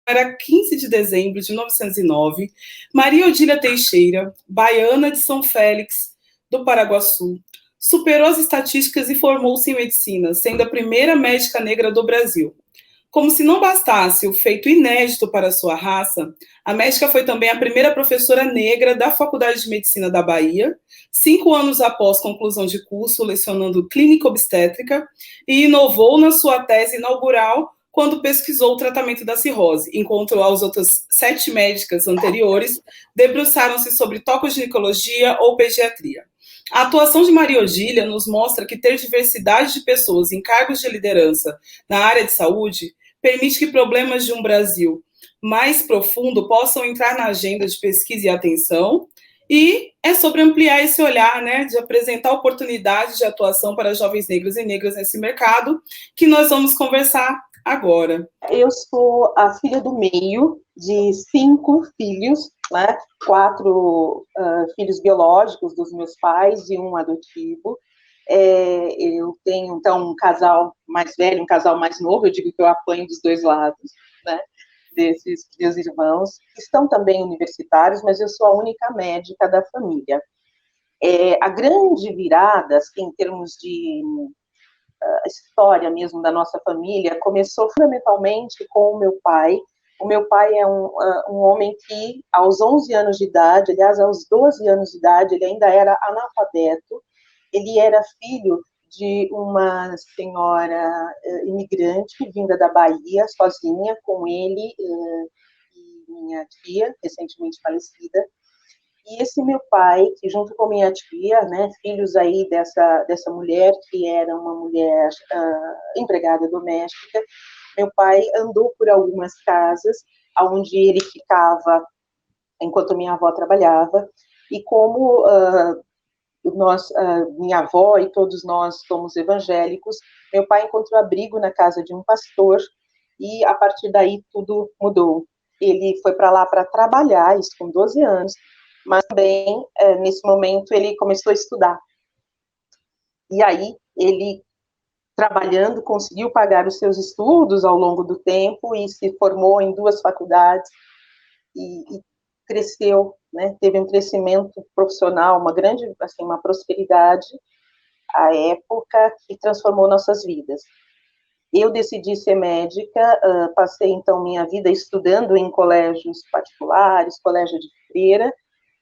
era 15 de dezembro de 1909, Maria Odília Teixeira, baiana de São Félix, do Paraguaçu, superou as estatísticas e formou-se em medicina, sendo a primeira médica negra do Brasil. Como se não bastasse o feito inédito para sua raça, a médica foi também a primeira professora negra da Faculdade de Medicina da Bahia, 5 anos após conclusão de curso, lecionando clínica obstétrica, e inovou na sua tese inaugural quando pesquisou o tratamento da cirrose, enquanto as outras 7 médicas anteriores debruçaram-se sobre tocoginecologia ou pediatria. A atuação de Maria Odília nos mostra que ter diversidade de pessoas em cargos de liderança na área de saúde permite que problemas de um Brasil mais profundo possam entrar na agenda de pesquisa e atenção, e é sobre ampliar esse olhar, né, de apresentar oportunidades de atuação para jovens negros e negras nesse mercado, que nós vamos conversar agora. Eu sou a filha do meio de 5 filhos, né? 4 filhos biológicos dos meus pais e um adotivo. Eu tenho, então, um casal mais velho, um casal mais novo, eu digo que eu apanho dos 2 lados, né, desses meus irmãos, que estão também universitários, mas eu sou a única médica da família. A grande virada, assim, em termos de história mesmo da nossa família, começou fundamentalmente com o meu pai. O meu pai é um homem que, aos 11 anos de idade, aliás, aos 12 anos de idade, ele ainda era analfabeto. Ele era filho de uma senhora imigrante vinda da Bahia, sozinha, com ele e minha tia, recentemente falecida. E esse meu pai, que junto com minha tia, né, filhos aí dessa mulher, que era uma mulher empregada doméstica, meu pai andou por algumas casas, onde ele ficava enquanto minha avó trabalhava, e como minha avó e todos nós somos evangélicos, meu pai encontrou abrigo na casa de um pastor, e a partir daí tudo mudou. Ele foi para lá para trabalhar, isso com 12 anos, mas também, nesse momento, ele começou a estudar. E aí, ele, trabalhando, conseguiu pagar os seus estudos ao longo do tempo e se formou em 2 faculdades e cresceu, né? Teve um crescimento profissional, uma grande, assim, uma prosperidade à época que transformou nossas vidas. Eu decidi ser médica, passei, então, minha vida estudando em colégios particulares, colégio de freira,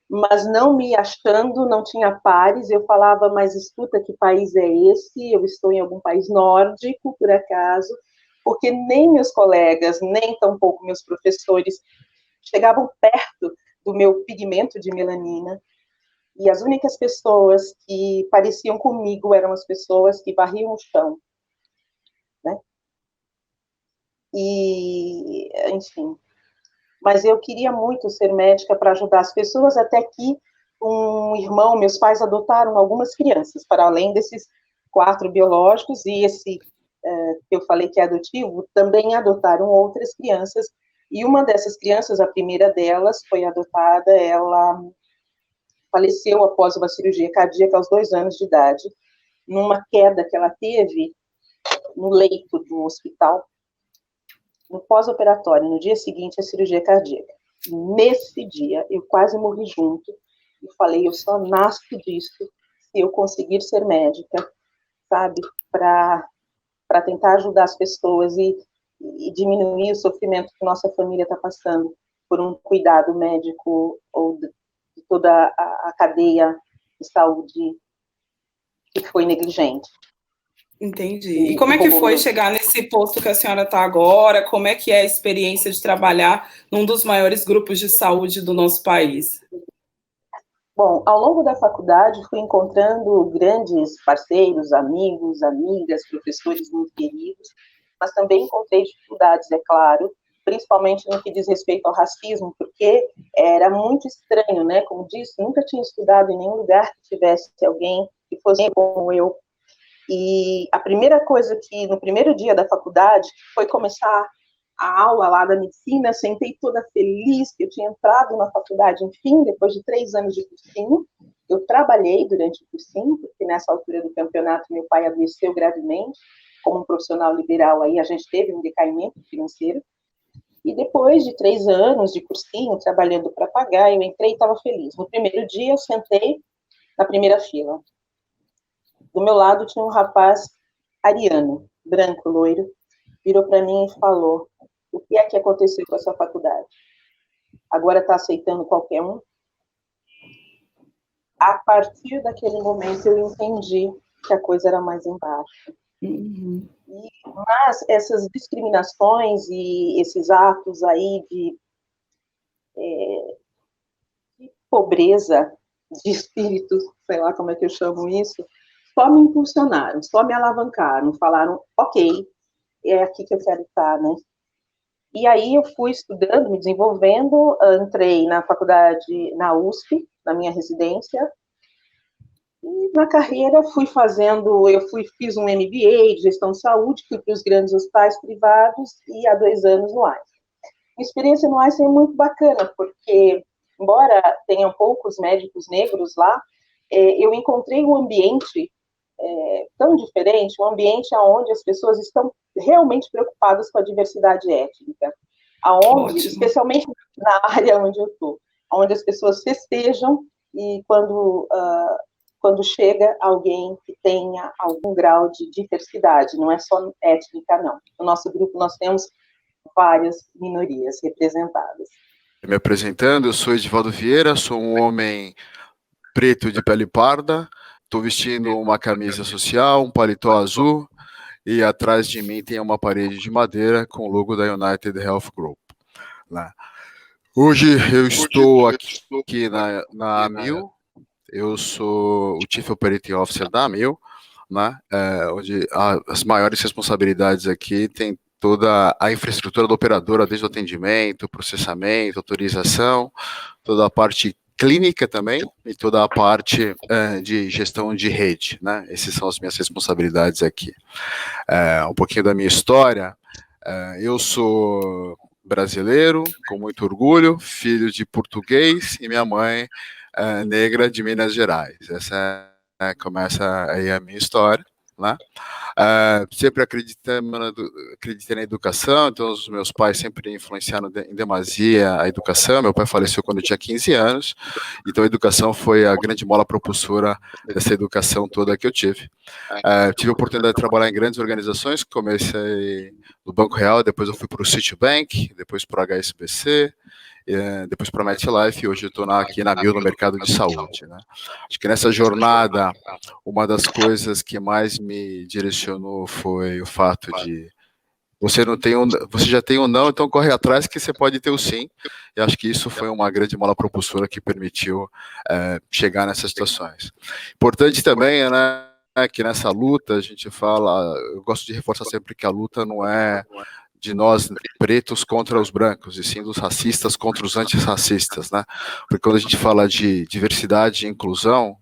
mas não me achando, não tinha pares. Eu falava, mas escuta, que país é esse? Eu estou em algum país nórdico, por acaso? Porque nem meus colegas, nem tampouco meus professores chegavam perto do meu pigmento de melanina, e as únicas pessoas que pareciam comigo eram as pessoas que varriam o chão, né? E, enfim, mas eu queria muito ser médica para ajudar as pessoas, até que meus pais adotaram algumas crianças, para além desses 4 biológicos, e esse que eu falei que é adotivo, também adotaram outras crianças, e uma dessas crianças, a primeira delas, foi adotada, ela faleceu após uma cirurgia cardíaca aos 2 anos de idade, numa queda que ela teve no leito do hospital, no pós-operatório, no dia seguinte, a cirurgia cardíaca. Nesse dia, eu quase morri junto, e falei, eu só nasço disso se eu conseguir ser médica, sabe, para tentar ajudar as pessoas e diminuir o sofrimento que nossa família está passando por um cuidado médico ou de toda a cadeia de saúde que foi negligente. Entendi. E como é que foi chegar nesse posto que a senhora está agora? Como é que é a experiência de trabalhar num dos maiores grupos de saúde do nosso país? Bom, ao longo da faculdade fui encontrando grandes parceiros, amigos, amigas, professores muito queridos, mas também encontrei dificuldades, é claro, principalmente no que diz respeito ao racismo, porque era muito estranho, né? Como disse, nunca tinha estudado em nenhum lugar que tivesse alguém que fosse como eu. E a primeira coisa que, no primeiro dia da faculdade, foi começar a aula lá da medicina, sentei toda feliz que eu tinha entrado na faculdade, enfim, depois de 3 anos de cursinho. Eu trabalhei durante o cursinho, porque nessa altura do campeonato meu pai adoeceu gravemente, como um profissional liberal aí a gente teve um decaimento financeiro, E depois de 3 anos de cursinho, trabalhando para pagar, eu entrei e estava feliz. No primeiro dia, eu sentei na primeira fila. Do meu lado tinha um rapaz ariano, branco, loiro, virou para mim e falou: o que é que aconteceu com a sua faculdade? Agora está aceitando qualquer um? A partir daquele momento eu entendi que a coisa era mais embaixo. Uhum. Mas essas discriminações e esses atos aí de pobreza de espírito, sei lá como é que eu chamo isso, só me impulsionaram, só me alavancaram, falaram, ok, é aqui que eu quero estar, né? E aí eu fui estudando, me desenvolvendo, entrei na faculdade, na USP, na minha residência, e na carreira fui fazendo, fiz um MBA de gestão de saúde, fui para os grandes hospitais privados e há 2 anos no Einstein. A experiência no Einstein é muito bacana, porque, embora tenham poucos médicos negros lá, eu encontrei um ambiente tão diferente, um ambiente onde as pessoas estão realmente preocupadas com a diversidade étnica, aonde, especialmente na área onde eu estou, onde as pessoas festejam e quando chega alguém que tenha algum grau de diversidade, não é só étnica, não. No nosso grupo nós temos várias minorias representadas. Me apresentando, eu sou Edivaldo Vieira, sou um homem preto de pele parda, estou vestindo uma camisa social, um paletó azul, e atrás de mim tem uma parede de madeira com o logo da United Health Group. Né? Hoje eu estou aqui na Amil, eu sou o Chief Operating Officer da Amil, né? Onde as maiores responsabilidades aqui tem toda a infraestrutura da operadora, desde o atendimento, processamento, autorização, toda a parte clínica também e toda a parte de gestão de rede, né? Essas são as minhas responsabilidades aqui. Um pouquinho da minha história, eu sou brasileiro, com muito orgulho, filho de português e minha mãe negra de Minas Gerais. Essa começa aí a minha história, né? Sempre acreditei na educação, então os meus pais sempre influenciaram em demasia a educação. Meu pai faleceu quando eu tinha 15 anos, então a educação foi a grande mola propulsora dessa educação toda que eu tive. Tive a oportunidade de trabalhar em grandes organizações, comecei no Banco Real, depois eu fui para o Citibank, depois para o HSBC, depois para a MetLife, e hoje eu estou aqui na Amil, no mercado de saúde. Né? Acho que nessa jornada, uma das coisas que mais me direcionou foi o fato de você já tem um não, então corre atrás que você pode ter o sim. E acho que isso foi uma grande mola propulsora que permitiu chegar nessas situações. Importante também, né, que nessa luta a gente fala, eu gosto de reforçar sempre que a luta não é de nós pretos contra os brancos, e sim dos racistas contra os antirracistas, né? Porque quando a gente fala de diversidade e inclusão,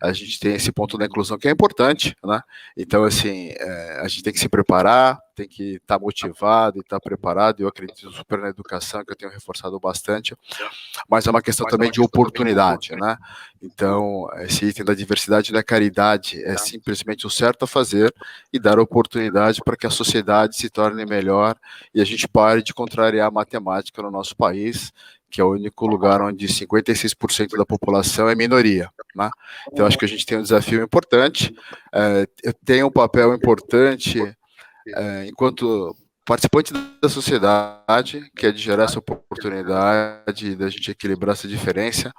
a gente tem esse ponto da inclusão que é importante, né? Então, assim, a gente tem que se preparar, tem que estar motivado e estar preparado. Eu acredito super na educação, que eu tenho reforçado bastante, mas é uma questão também de oportunidade, né? Então, esse item da diversidade não é caridade, é simplesmente o certo a fazer e dar oportunidade para que a sociedade se torne melhor e a gente pare de contrariar a matemática no nosso país, que é o único lugar onde 56% da população é minoria, né? Então, acho que a gente tem um desafio importante, eu tenho um papel importante enquanto participante da sociedade, que é de gerar essa oportunidade, da gente equilibrar essa diferença,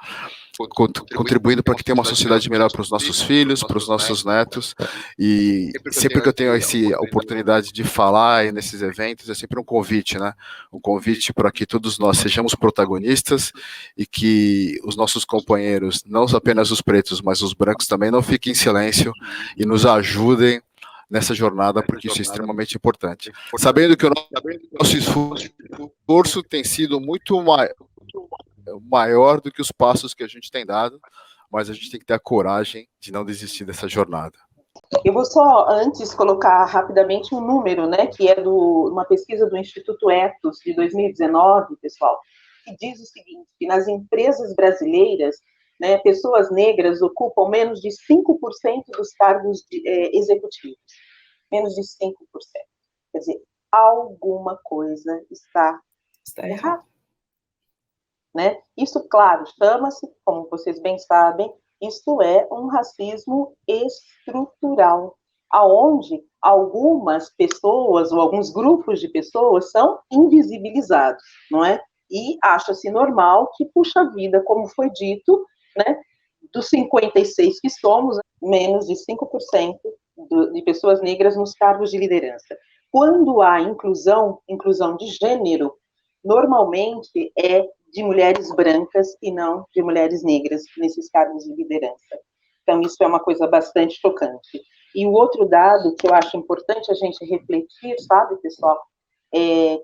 contribuindo para que tenha uma sociedade melhor para os nossos filhos, para os nossos netos, e sempre que eu tenho essa oportunidade de falar nesses eventos, é sempre um convite, né? Um convite para que todos nós sejamos protagonistas e que os nossos companheiros, não apenas os pretos, mas os brancos também, não fiquem em silêncio e nos ajudem nessa jornada, porque isso é extremamente importante. Sabendo que o nosso esforço tem sido muito maior do que os passos que a gente tem dado, mas a gente tem que ter a coragem de não desistir dessa jornada. Eu vou só, antes, colocar rapidamente um número, né, que é uma pesquisa do Instituto Ethos, de 2019, pessoal, que diz o seguinte, que nas empresas brasileiras, né, pessoas negras ocupam menos de 5% dos cargos executivos. Menos de 5%. Quer dizer, alguma coisa está Está errado. Né? Isso, claro, chama-se, como vocês bem sabem, isso é um racismo estrutural, aonde algumas pessoas ou alguns grupos de pessoas são invisibilizados, não é? E acha-se normal que, puxa vida, como foi dito, né, dos 56 que somos, menos de 5% de pessoas negras nos cargos de liderança. Quando há inclusão de gênero, normalmente é de mulheres brancas e não de mulheres negras nesses cargos de liderança. Então, isso é uma coisa bastante chocante. E o outro dado que eu acho importante a gente refletir, sabe, pessoal,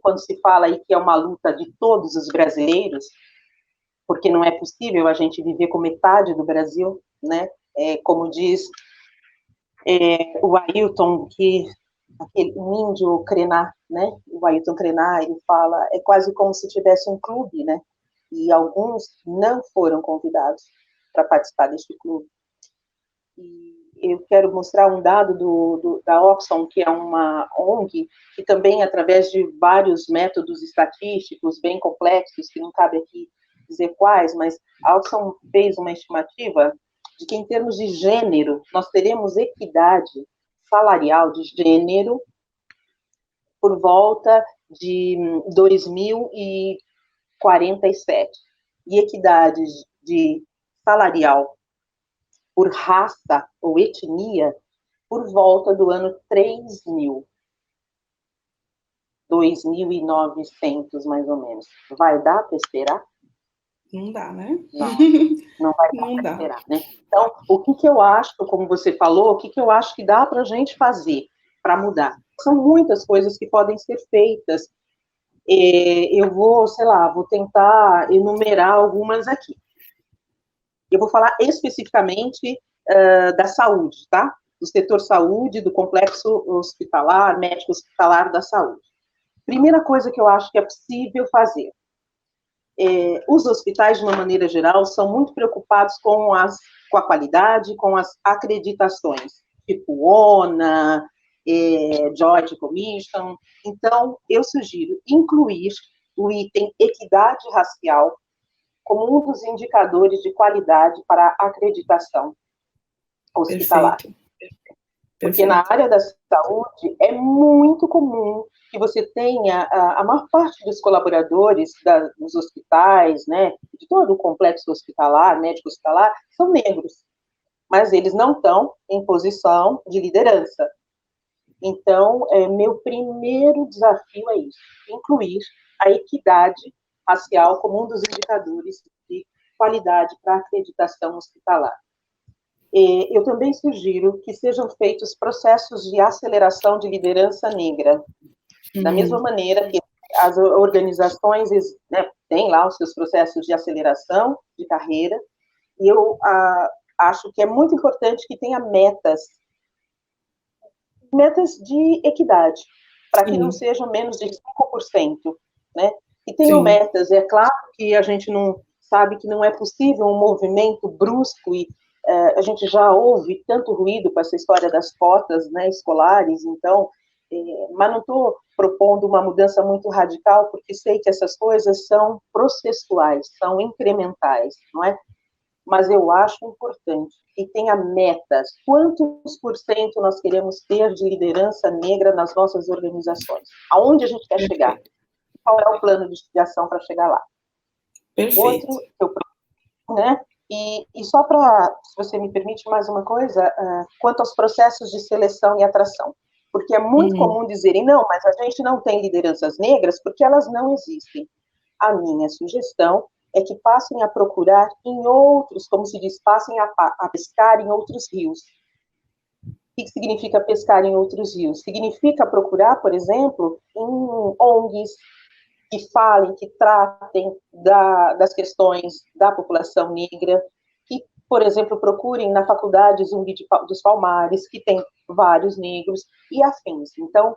quando se fala aí que é uma luta de todos os brasileiros, porque não é possível a gente viver com metade do Brasil, né? Como diz o Ailton, que aquele índio Krenar, né? O Ailton Krenar, ele fala, é quase como se tivesse um clube, né? E alguns não foram convidados para participar deste clube. E eu quero mostrar um dado da Oxfam, que é uma ONG, que também, através de vários métodos estatísticos bem complexos, que não cabe aqui dizer quais, mas a Oxfam fez uma estimativa de que, em termos de gênero, nós teremos equidade salarial de gênero por volta de 2047, e equidade de salarial por raça ou etnia por volta do ano 3000, 2.900 mais ou menos. Vai dar para esperar? Não dá, né? Não vai dar para esperar, né? Então, o que eu acho, como você falou, o que eu acho que dá para a gente fazer para mudar? São muitas coisas que podem ser feitas. Eu vou, vou tentar enumerar algumas aqui. Eu vou falar especificamente da saúde, tá? Do setor saúde, do complexo hospitalar, médico hospitalar da saúde. Primeira coisa que eu acho que é possível fazer. Os hospitais, de uma maneira geral, são muito preocupados com a qualidade, com as acreditações, tipo ONA, Joint Commission. Então, eu sugiro incluir o item equidade racial como um dos indicadores de qualidade para a acreditação hospitalar. Perfeito. Porque na área da saúde é muito comum que você tenha a maior parte dos colaboradores dos hospitais, né, de todo o complexo hospitalar, médico hospitalar, são negros, mas eles não estão em posição de liderança. Então, meu primeiro desafio é isso, incluir a equidade racial como um dos indicadores de qualidade para a acreditação hospitalar. Eu também sugiro que sejam feitos processos de aceleração de liderança negra, da mesma maneira que as organizações, né, têm lá os seus processos de aceleração de carreira, e eu acho que é muito importante que tenha metas de equidade, para que não sejam menos de 5%, né? E tenham metas. É claro que a gente não sabe que não é possível um movimento brusco e a gente já ouve tanto ruído com essa história das cotas, né, escolares, então, mas não estou propondo uma mudança muito radical, porque sei que essas coisas são processuais, são incrementais, não é? Mas eu acho importante que tenha metas. Quantos por cento nós queremos ter de liderança negra nas nossas organizações? Aonde a gente quer chegar? Qual é o plano de ação para chegar lá? Perfeito. Outro, né? E só para, se você me permite mais uma coisa, quanto aos processos de seleção e atração. Porque é muito comum dizerem, não, mas a gente não tem lideranças negras porque elas não existem. A minha sugestão é que passem a procurar em outros, como se diz, passem a pescar em outros rios. O que significa pescar em outros rios? Significa procurar, por exemplo, em ONGs que falem, que tratem das questões da população negra, que, por exemplo, procurem na Faculdade Zumbi dos Palmares, que tem vários negros, e afins. Então,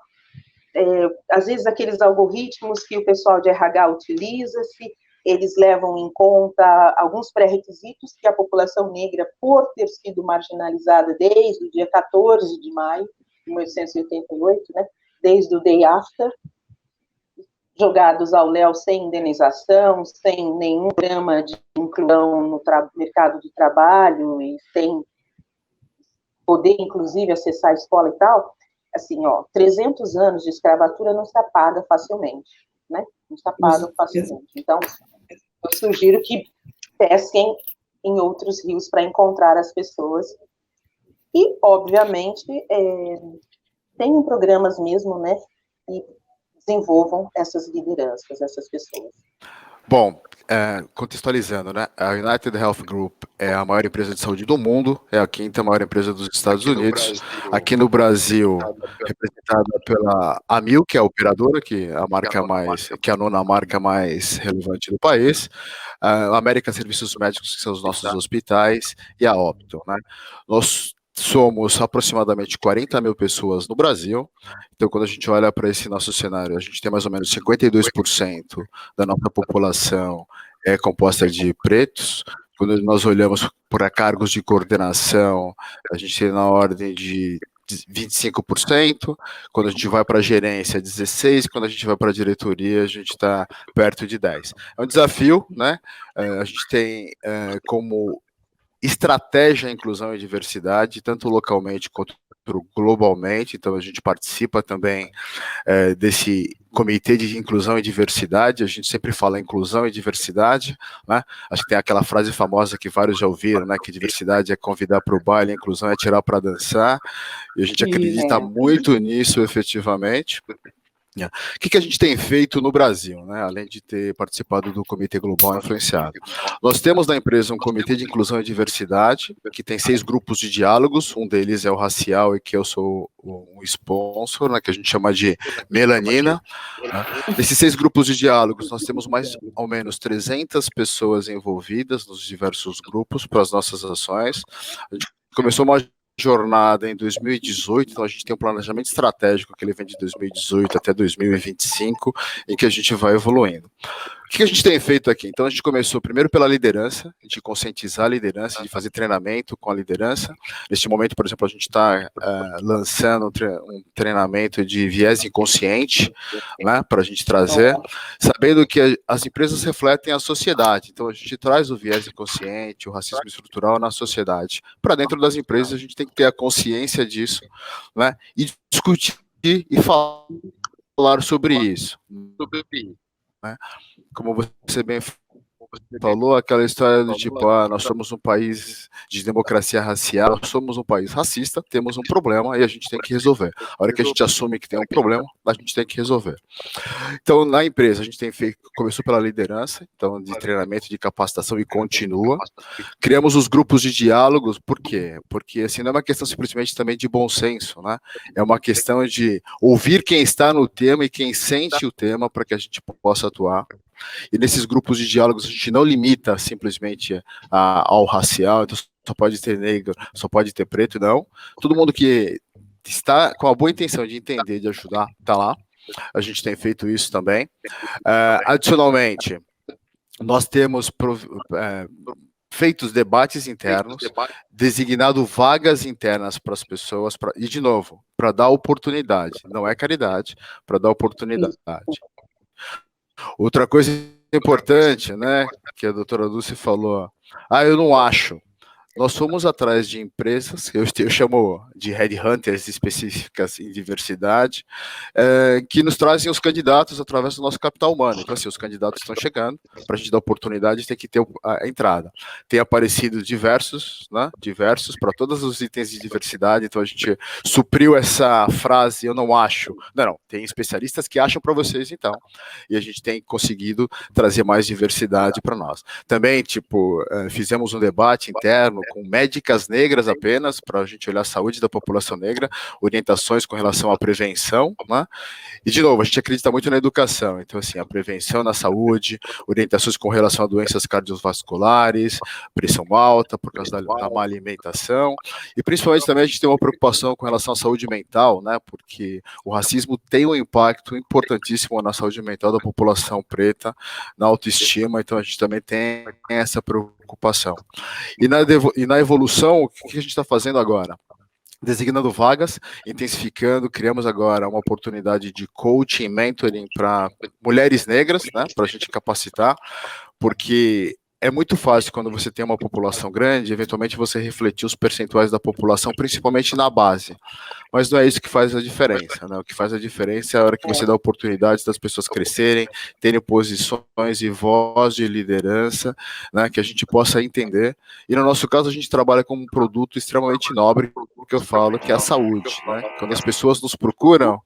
às vezes, aqueles algoritmos que o pessoal de RH utiliza, eles levam em conta alguns pré-requisitos que a população negra, por ter sido marginalizada desde o dia 14 de maio de 1888, né, desde o Day After, jogados ao léu sem indenização, sem nenhum programa de inclusão no mercado de trabalho e sem poder, inclusive, acessar a escola e tal, assim, 300 anos de escravatura não se apaga facilmente, né? Não se apaga facilmente. Então, eu sugiro que pesquem em outros rios para encontrar as pessoas. E, obviamente, tenham programas mesmo, né? E desenvolvam essas lideranças, essas pessoas. Bom, contextualizando, né? A United Health Group é a maior empresa de saúde do mundo, é a quinta maior empresa dos Estados Unidos. Aqui no Brasil, representada pela Amil, que é a operadora, que é a nona marca mais relevante do país. A América Serviços Médicos, que são os nossos hospitais, e a Optum, né? Nós somos aproximadamente 40 mil pessoas no Brasil. Então, quando a gente olha para esse nosso cenário, a gente tem mais ou menos 52% da nossa população é composta de pretos. Quando nós olhamos para cargos de coordenação, a gente tem na ordem de 25%, quando a gente vai para a gerência, 16%, quando a gente vai para a diretoria, a gente está perto de 10%. É um desafio, né? A gente tem como estratégia, inclusão e diversidade, tanto localmente quanto globalmente. Então, a gente participa também desse comitê de inclusão e diversidade. A gente sempre fala inclusão e diversidade, né? Acho que tem aquela frase famosa que vários já ouviram, né? Que diversidade é convidar para o baile, inclusão é tirar para dançar. E a gente acredita muito nisso, efetivamente. O que a gente tem feito no Brasil, né, além de ter participado do Comitê Global Influenciado? Nós temos na empresa um Comitê de Inclusão e Diversidade, que tem 6 grupos de diálogos, um deles é o racial, e que eu sou um sponsor, né, que a gente chama de Melanina. Né? Nesses 6 grupos de diálogos, nós temos mais ou menos 300 pessoas envolvidas nos diversos grupos para as nossas ações. A gente começou uma jornada em 2018, então a gente tem um planejamento estratégico que ele vem de 2018 até 2025, em que a gente vai evoluindo. O que a gente tem feito aqui? Então a gente começou primeiro pela liderança, de conscientizar a liderança, de fazer treinamento com a liderança. Neste momento, por exemplo, a gente está lançando um treinamento de viés inconsciente, né, para a gente trazer, sabendo que as empresas refletem a sociedade. Então a gente traz o viés inconsciente, o racismo estrutural na sociedade. Para dentro das empresas a gente tem que ter a consciência disso, né, e discutir e falar sobre isso. Né? Como você bem falou, aquela história do tipo, nós somos um país de democracia racial, somos um país racista, temos um problema e a gente tem que resolver. A hora que a gente assume que tem um problema, a gente tem que resolver. Então, na empresa, a gente tem feito, começou pela liderança, então, de treinamento, de capacitação e continua. Criamos os grupos de diálogos, por quê? Porque, assim, não é uma questão simplesmente também de bom senso, né? É uma questão de ouvir quem está no tema e quem sente o tema para que a gente possa atuar. E nesses grupos de diálogos a gente não limita simplesmente ao racial, então só pode ter negro, só pode ter preto, não. Todo mundo que está com a boa intenção de entender, de ajudar, está lá. A gente tem feito isso também. Adicionalmente, nós temos feito debates internos, designado vagas internas para as pessoas, e de novo, para dar oportunidade, não é caridade, para dar oportunidade. Outra coisa importante, né, que a doutora Dulce falou, eu não acho. Nós fomos atrás de empresas, eu chamo de headhunters específicas em diversidade, que nos trazem os candidatos através do nosso capital humano. Então, assim, os candidatos estão chegando, para a gente dar oportunidade, tem que ter a entrada. Tem aparecido diversos para todos os itens de diversidade, então a gente supriu essa frase, eu não acho. Não, tem especialistas que acham para vocês, então. E a gente tem conseguido trazer mais diversidade para nós. Também, fizemos um debate interno, com médicas negras apenas, para a gente olhar a saúde da população negra, orientações com relação à prevenção, né? E, de novo, a gente acredita muito na educação, então, assim, a prevenção na saúde, orientações com relação a doenças cardiovasculares, pressão alta, por causa da má alimentação, e principalmente também a gente tem uma preocupação com relação à saúde mental, né? Porque o racismo tem um impacto importantíssimo na saúde mental da população preta, na autoestima, então a gente também tem essa preocupação. E na evolução, o que a gente está fazendo agora? designando vagas, intensificando, criamos agora uma oportunidade de coaching e mentoring para mulheres negras, né, para a gente capacitar, porque é muito fácil quando você tem uma população grande, eventualmente você refletir os percentuais da população, principalmente na base. Mas não é isso que faz a diferença, né? O que faz a diferença é a hora que você dá oportunidades das pessoas crescerem, terem posições e voz de liderança, né? Que a gente possa entender. E no nosso caso, a gente trabalha com um produto extremamente nobre, que eu falo, que é a saúde, né? Quando as pessoas nos procuram,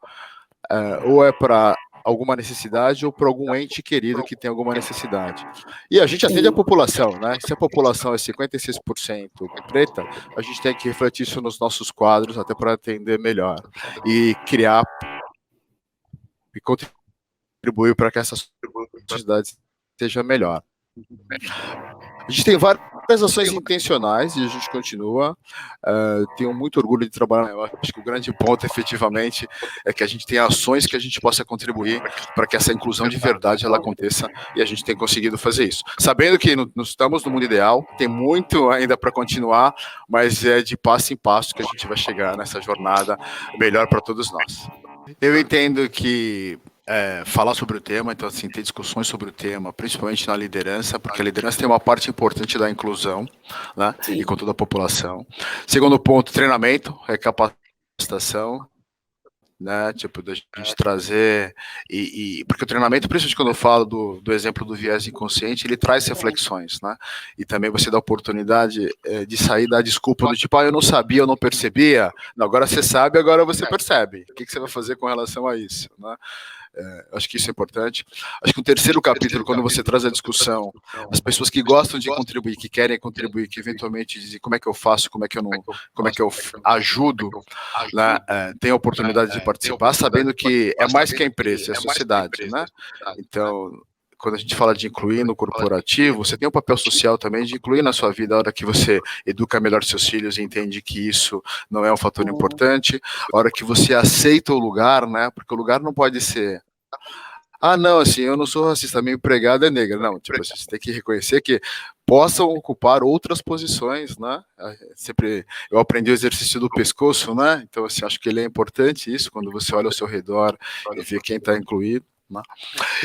ou é para alguma necessidade ou para algum ente querido que tem alguma necessidade. E a gente atende a população, né? Se a população é 56% preta, a gente tem que refletir isso nos nossos quadros até para atender melhor e criar e contribuir para que essa sociedade seja melhor. A gente tem várias ações intencionais e a gente continua. Tenho muito orgulho de trabalhar. Eu acho que o grande ponto, efetivamente, é que a gente tem ações que a gente possa contribuir para que essa inclusão de verdade ela aconteça e a gente tem conseguido fazer isso. Sabendo que nós estamos no mundo ideal, tem muito ainda para continuar, mas é de passo em passo que a gente vai chegar nessa jornada melhor para todos nós. Eu entendo que falar sobre o tema, então assim, ter discussões sobre o tema, principalmente na liderança, porque a liderança tem uma parte importante da inclusão, né, e com toda a população. Segundo ponto, treinamento, capacitação, né, tipo, da gente trazer, porque o treinamento, principalmente quando eu falo do exemplo do viés inconsciente, ele traz reflexões, né, e também você dá a oportunidade de sair da desculpa do tipo, eu não sabia, eu não percebia, não, agora você sabe, agora você percebe, o que você vai fazer com relação a isso, né? Acho que isso é importante. Acho que o terceiro capítulo, quando você traz a discussão, as pessoas que gostam de contribuir, que querem contribuir, que eventualmente dizem como é que eu faço, como é que eu ajudo, né, tem a oportunidade de participar, sabendo que é mais que a empresa, é a sociedade, né? Então, quando a gente fala de incluir no corporativo, você tem um papel social também de incluir na sua vida a hora que você educa melhor seus filhos e entende que isso não é um fator importante, a hora que você aceita o lugar, né? Porque o lugar não pode ser não, assim, eu não sou racista, minha empregada é negra. Não, tipo, você tem que reconhecer que possam ocupar outras posições, né? Sempre eu aprendi o exercício do pescoço, né? Então, assim, acho que ele é importante isso, quando você olha ao seu redor e vê quem está incluído, né?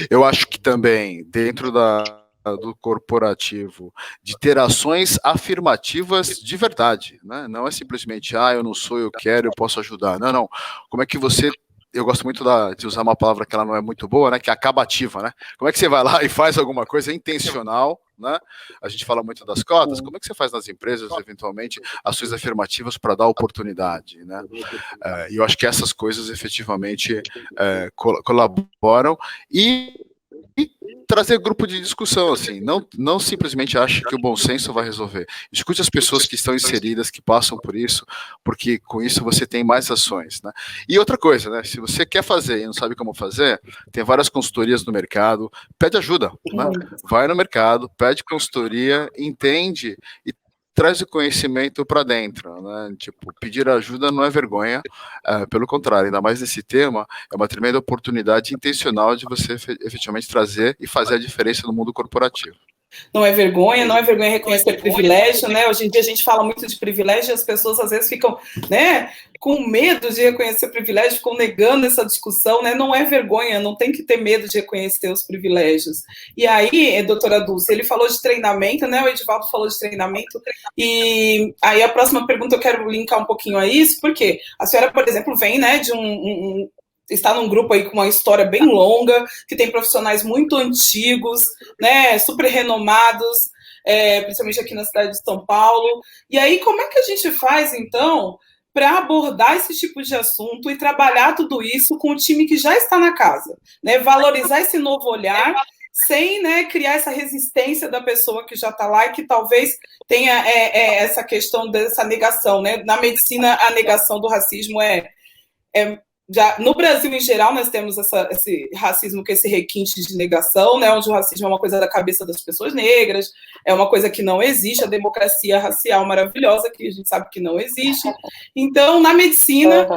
Eu acho que também, dentro do corporativo, de ter ações afirmativas de verdade, né? Não é simplesmente, eu não sou, eu quero, eu posso ajudar. Não. Como é que você... Eu gosto muito de usar uma palavra que ela não é muito boa, né? Que é acabativa, né? Como é que você vai lá e faz alguma coisa intencional, né? A gente fala muito das cotas. Como é que você faz nas empresas, eventualmente, ações afirmativas para dar oportunidade, né? E eu acho que essas coisas, efetivamente, colaboram e trazer grupo de discussão, assim, não simplesmente ache que o bom senso vai resolver. Escute as pessoas que estão inseridas, que passam por isso, porque com isso você tem mais ações, né? E outra coisa, né? Se você quer fazer e não sabe como fazer, tem várias consultorias no mercado, pede ajuda, né? Vai no mercado, pede consultoria, entende e traz o conhecimento para dentro, né? Tipo, pedir ajuda não é vergonha, pelo contrário, ainda mais nesse tema, é uma tremenda oportunidade intencional de você efetivamente trazer e fazer a diferença no mundo corporativo. Não é vergonha reconhecer privilégio, né? Hoje em dia a gente fala muito de privilégio e as pessoas às vezes ficam, né, com medo de reconhecer privilégio, ficam negando essa discussão, né? Não é vergonha, não tem que ter medo de reconhecer os privilégios. E aí, doutora Dulce, ele falou de treinamento, né? O Edivaldo falou de treinamento, e aí a próxima pergunta eu quero linkar um pouquinho a isso, porque a senhora, por exemplo, vem, né, de está num grupo aí com uma história bem longa, que tem profissionais muito antigos, né, super renomados, principalmente aqui na cidade de São Paulo. E aí, como é que a gente faz, então, para abordar esse tipo de assunto e trabalhar tudo isso com o time que já está na casa, né? Valorizar esse novo olhar, sem, né, criar essa resistência da pessoa que já está lá e que talvez tenha essa questão dessa negação, né? Na medicina, a negação do racismo já, no Brasil, em geral, nós temos esse racismo com esse requinte de negação, né, onde o racismo é uma coisa da cabeça das pessoas negras, é uma coisa que não existe, a democracia racial maravilhosa, que a gente sabe que não existe. Então, na medicina,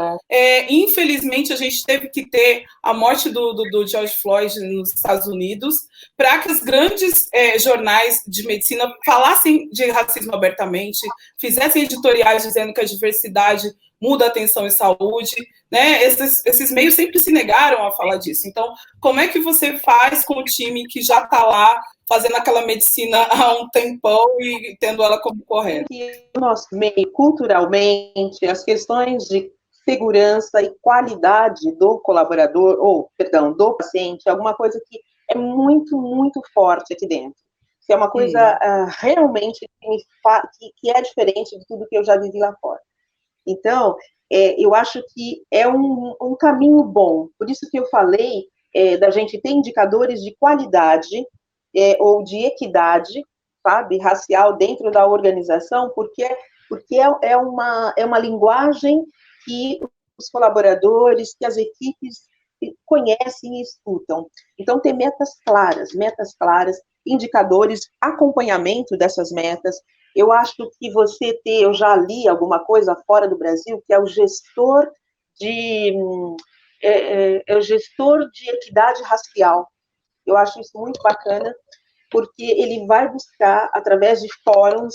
infelizmente, a gente teve que ter a morte do George Floyd nos Estados Unidos para que os grandes jornais de medicina falassem de racismo abertamente, fizessem editoriais dizendo que a diversidade muda a atenção em saúde, né? Esses meios sempre se negaram a falar disso. Então, como é que você faz com o time que já está lá fazendo aquela medicina há um tempão e tendo ela como correta? O nosso meio, culturalmente, as questões de segurança e qualidade do colaborador, do paciente, é alguma coisa que é muito, muito forte aqui dentro. Que é uma coisa realmente que é diferente de tudo que eu já vivi lá fora. Então, eu acho que é um caminho bom. Por isso que eu falei da gente ter indicadores de qualidade ou de equidade, sabe, racial dentro da organização, porque é uma linguagem que os colaboradores, que as equipes conhecem e escutam. Então, ter metas claras, indicadores, acompanhamento dessas metas. Eu acho que eu já li alguma coisa fora do Brasil, que é o gestor de equidade racial. Eu acho isso muito bacana, porque ele vai buscar, através de fóruns,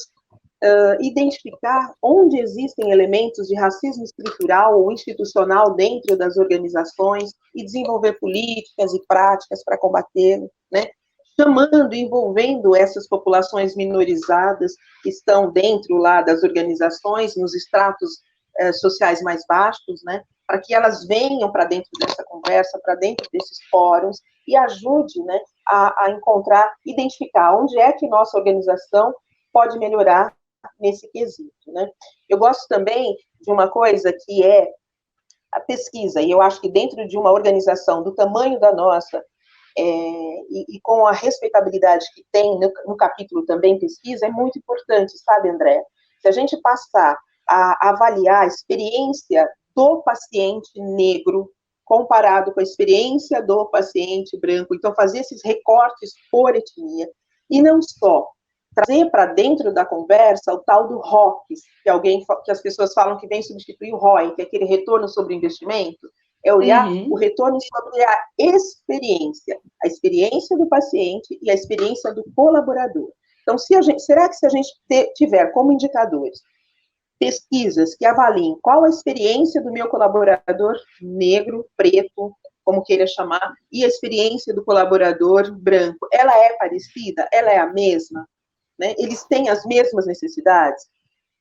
identificar onde existem elementos de racismo estrutural ou institucional dentro das organizações e desenvolver políticas e práticas para combatê-lo, né? Envolvendo essas populações minorizadas que estão dentro lá das organizações, nos estratos sociais mais baixos, né? Para que elas venham para dentro dessa conversa, para dentro desses fóruns e ajude, né, a identificar onde é que nossa organização pode melhorar nesse quesito, né? Eu gosto também de uma coisa que é a pesquisa, e eu acho que dentro de uma organização do tamanho da nossa, e com a respeitabilidade que tem no capítulo também pesquisa, é muito importante, sabe, André? Se a gente passar a avaliar a experiência do paciente negro comparado com a experiência do paciente branco, então fazer esses recortes por etnia, e não só trazer para dentro da conversa o tal do ROCs, que as pessoas falam que vem substituir o ROI, que é aquele retorno sobre investimento, é olhar o retorno sobre a experiência do paciente e a experiência do colaborador. Então, será que se a gente tiver como indicadores pesquisas que avaliem qual a experiência do meu colaborador negro, preto, como queira chamar, e a experiência do colaborador branco, ela é parecida? Ela é a mesma? Né? Eles têm as mesmas necessidades?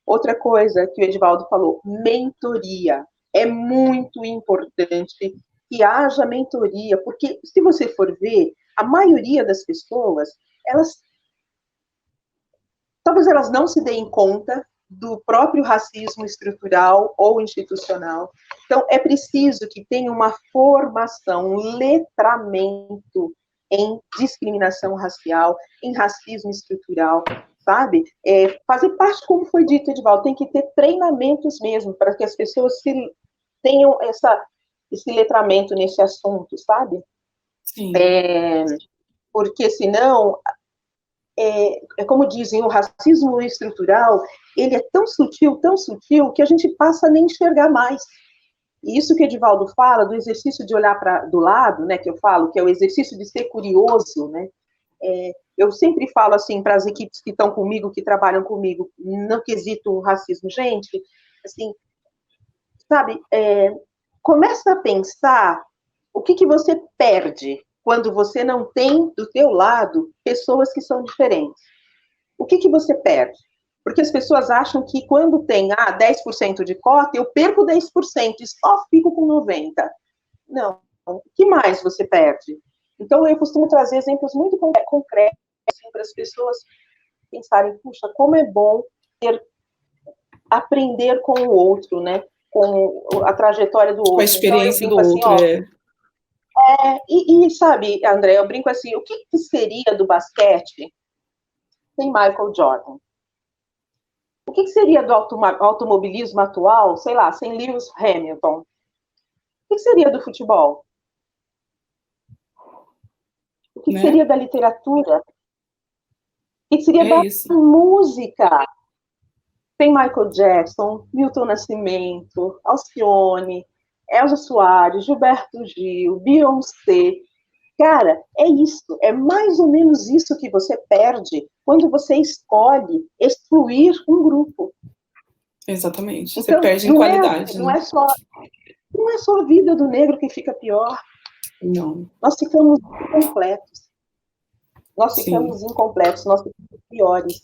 Outra coisa que o Edivaldo falou, mentoria. É muito importante que haja mentoria, porque se você for ver, a maioria das pessoas, talvez elas não se deem conta do próprio racismo estrutural ou institucional. Então, é preciso que tenha uma formação, um letramento em discriminação racial, em racismo estrutural, sabe? Fazer parte, como foi dito, Edivaldo, tem que ter treinamentos mesmo, para que as pessoas tenham esse letramento nesse assunto, sabe? Sim. Porque senão, como dizem, o racismo estrutural, ele é tão sutil, que a gente passa a nem enxergar mais. E isso que o Edivaldo fala, do exercício de olhar do lado, né, que eu falo, que é o exercício de ser curioso, né? Eu sempre falo assim para as equipes que estão comigo, que trabalham comigo, no quesito racismo, gente, assim, sabe, começa a pensar o que você perde quando você não tem do teu lado pessoas que são diferentes. O que você perde? Porque as pessoas acham que quando tem 10% de cota, eu perco 10% e só fico com 90%. Não. O que mais você perde? Então, eu costumo trazer exemplos muito concretos assim, para as pessoas pensarem, puxa, como é bom aprender com o outro, né? Com a trajetória do outro. Com a experiência então, do outro, E sabe, André, eu brinco assim, o que seria do basquete sem Michael Jordan? O que seria do automobilismo atual, sei lá, sem Lewis Hamilton? O que seria do futebol? O que seria da literatura? O que seria da música? Tem Michael Jackson, Milton Nascimento, Alcione, Elza Soares, Gilberto Gil, Beyoncé. Cara, é isso, é mais ou menos isso que você perde quando você escolhe excluir um grupo. Exatamente. Então, Você perde em qualidade. Não é só a vida do negro que fica pior. Não. Nós ficamos incompletos. Nós Sim. ficamos incompletos, nós ficamos piores.